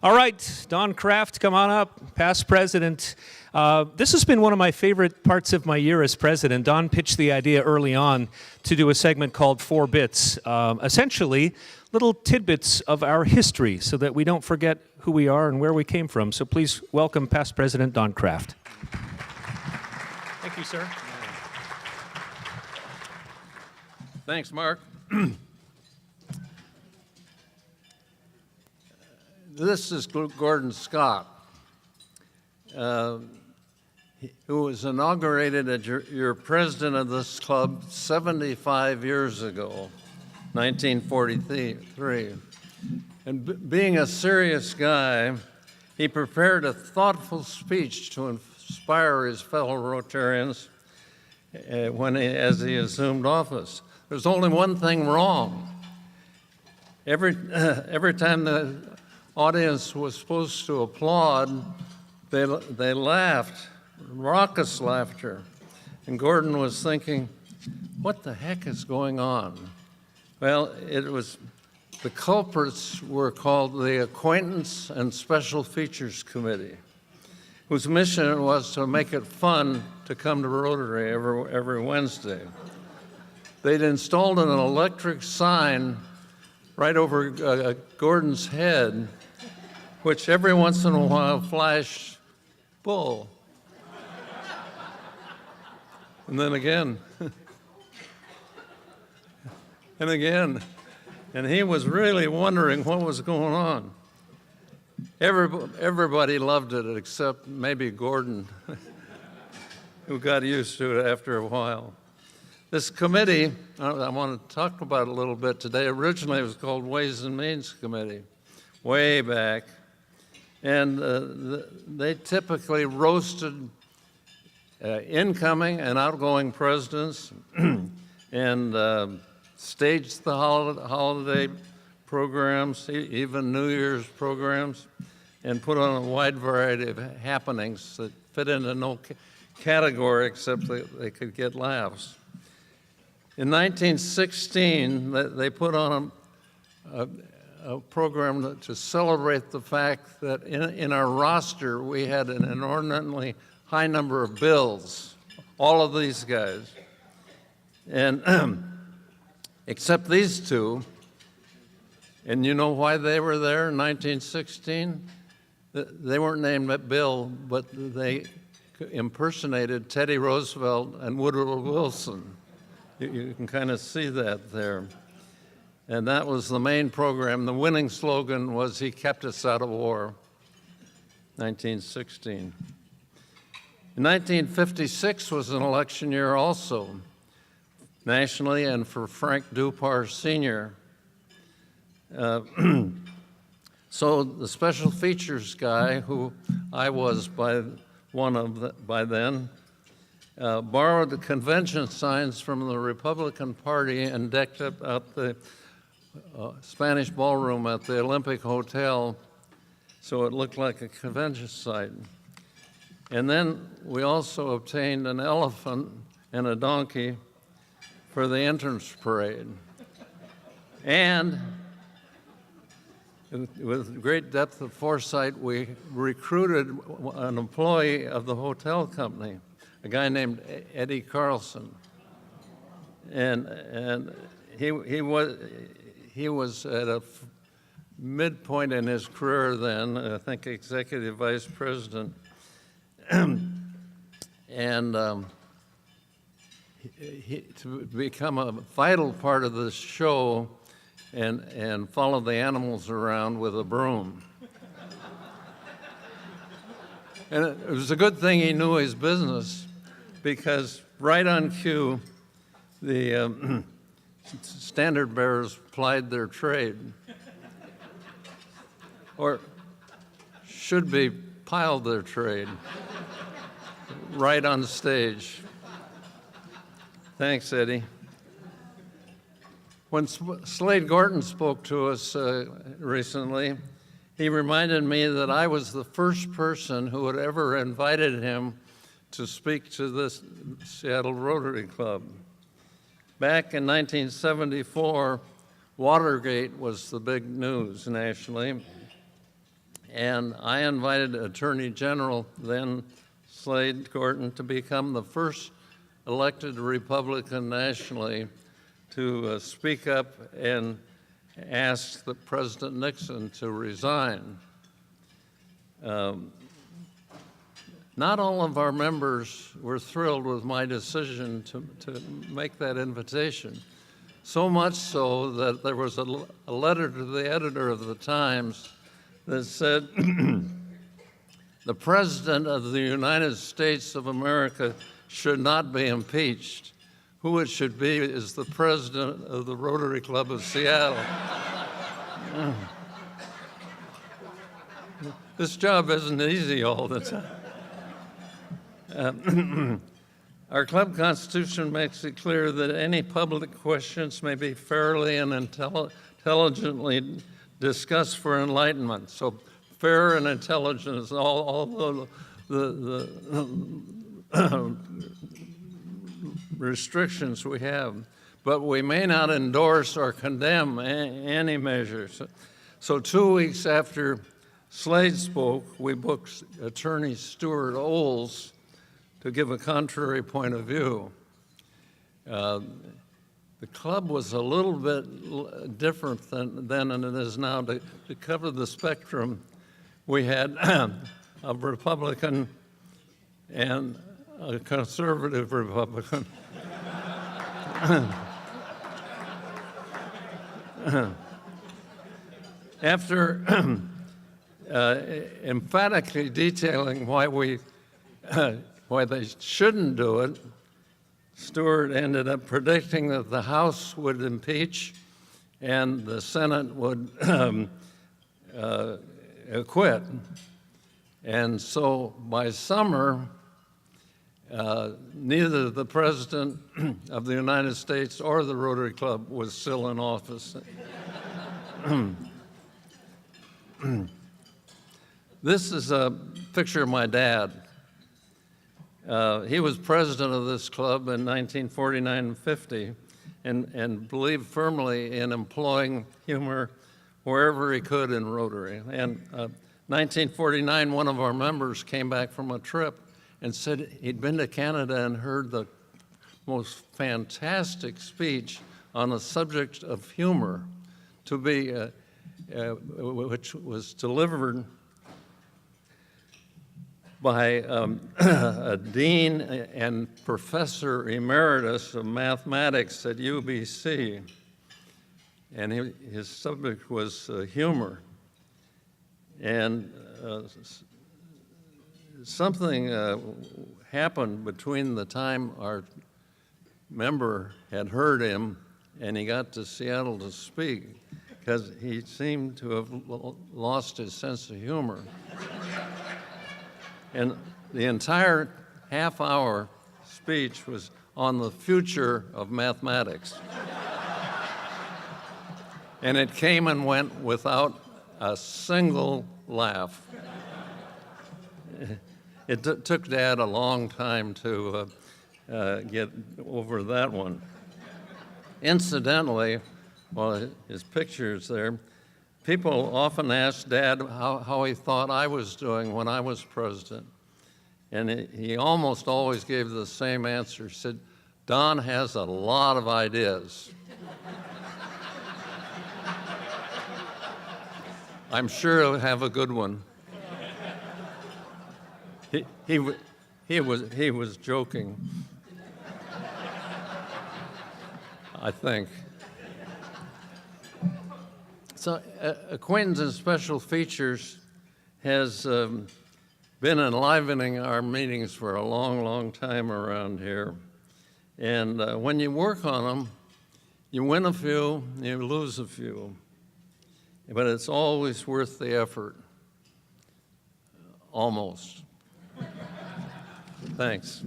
All right, Don Kraft, come on up, past president. This has been one of my favorite parts of my year as president. Don pitched the idea early on to do a segment called 4 Bits, essentially little tidbits of our history so that we don't forget who we are and where we came from. So please welcome past president Don Kraft. Thank you, sir. Thanks, Mark. This is Gordon Scott, who was inaugurated as your president of this club 75 years ago, 1943. And being a serious guy, he prepared a thoughtful speech to inspire his fellow Rotarians as he assumed office. There's only one thing wrong. Every time the audience was supposed to applaud, they laughed, raucous laughter. And Gordon was thinking, what the heck is going on? Well, the culprits were called the Acquaintance and Special Features Committee, whose mission was to make it fun to come to Rotary every Wednesday. They'd installed an electric sign right over Gordon's head, which every once in a while flashed, bull. And then again, and again. And he was really wondering what was going on. Everybody loved it except maybe Gordon, who got used to it after a while. This committee, I want to talk about it a little bit today. Originally, it was called Ways and Means Committee, way back. And they typically roasted incoming and outgoing presidents and staged the holiday programs, even New Year's programs, and put on a wide variety of happenings that fit into no category except that they could get laughs. In 1916, they put on a program to celebrate the fact that in our roster we had an inordinately high number of bills, all of these guys. And except these two, and you know why they were there in 1916? They weren't named Bill, but they impersonated Teddy Roosevelt and Woodrow Wilson. You can kind of see that there. And that was the main program. The winning slogan was, "He kept us out of war," 1916. In 1956 was an election year also, nationally, and for Frank Dupar Sr. So the special features guy, who I was by then, borrowed the convention signs from the Republican Party and decked out the Spanish ballroom at the Olympic Hotel so it looked like a convention site. And then we also obtained an elephant and a donkey for the entrance parade. And with great depth of foresight, we recruited an employee of the hotel company, a guy named Eddie Carlson. And he was at a midpoint in his career then, I think executive vice president. And to become a vital part of this show and follow the animals around with a broom. And it was a good thing he knew his business, because right on cue, the standard bearers plied their trade, or should be piled their trade, right on stage. Thanks, Eddie. When Slade Gorton spoke to us recently, he reminded me that I was the first person who had ever invited him to speak to this Seattle Rotary Club. Back in 1974, Watergate was the big news nationally, And I invited Attorney General, then Slade Gorton, to become the first elected Republican nationally to speak up and ask President Nixon to resign. Not all of our members were thrilled with my decision to make that invitation, so much so that there was a letter to the editor of the Times that said, the President of the United States of America should not be impeached. Who it should be is the President of the Rotary Club of Seattle. This job isn't easy all the time. Our club constitution makes it clear that any public questions may be fairly and intelligently discussed for enlightenment. So fair and intelligent is all the restrictions we have. But we may not endorse or condemn any measures. So 2 weeks after Slade spoke, we booked Attorney Stuart Olds to give a contrary point of view. The club was a little bit different then than it is now. To cover the spectrum, we had a Republican and a conservative Republican. After emphatically detailing why they shouldn't do it, Stewart ended up predicting that the House would impeach and the Senate would acquit. And so by summer, neither the President of the United States or the Rotary Club was still in office. This is a picture of my dad. He was president of this club in 1949 and 50 and believed firmly in employing humor wherever he could in Rotary. And 1949, one of our members came back from a trip and said he'd been to Canada and heard the most fantastic speech on the subject of humor which was delivered by a dean and professor emeritus of mathematics at UBC. And his subject was humor. And something happened between the time our member had heard him and he got to Seattle to speak, because he seemed to have lost his sense of humor. And the entire half-hour speech was on the future of mathematics. And it came and went without a single laugh. It took Dad a long time to get over that one. Incidentally, while his picture's there, people often ask Dad how he thought I was doing when I was president. And he almost always gave the same answer. He said, Don has a lot of ideas. I'm sure he'll have a good one. He was joking, I think. So Acquaintance and Special Features has been enlivening our meetings for a long, long time around here. And when you work on them, you win a few, you lose a few. But it's always worth the effort. Almost. Thanks.